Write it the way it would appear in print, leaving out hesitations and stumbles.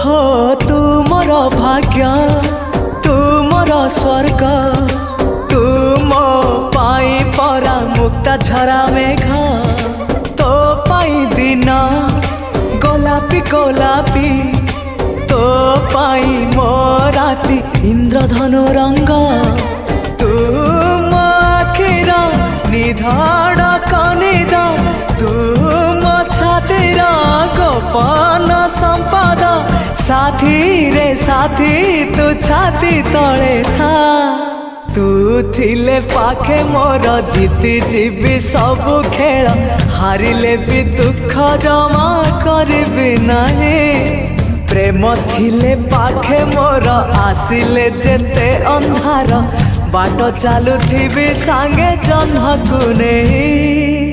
हो तू मोर भाग्य तू मोर स्वर्ग तू मो पाई परा मुक्ता झरा मेघ तो पाई दिन गोलापी गोलापी तो पाई मो राती इंद्रधनु रंग तू मो आखिर निधाड़ कनिद तू मो छातीर गोपन संपद साथी रे साथी तू छाती तले था तू थिले पाखे मोर जीति जीवी सबु खेल हारिले भी दुख जमा करबी नहीं प्रेम थिले पाखे मोर आसिले जेते अंधार बाट चालुथिबी सांगे जह्न को नहीं।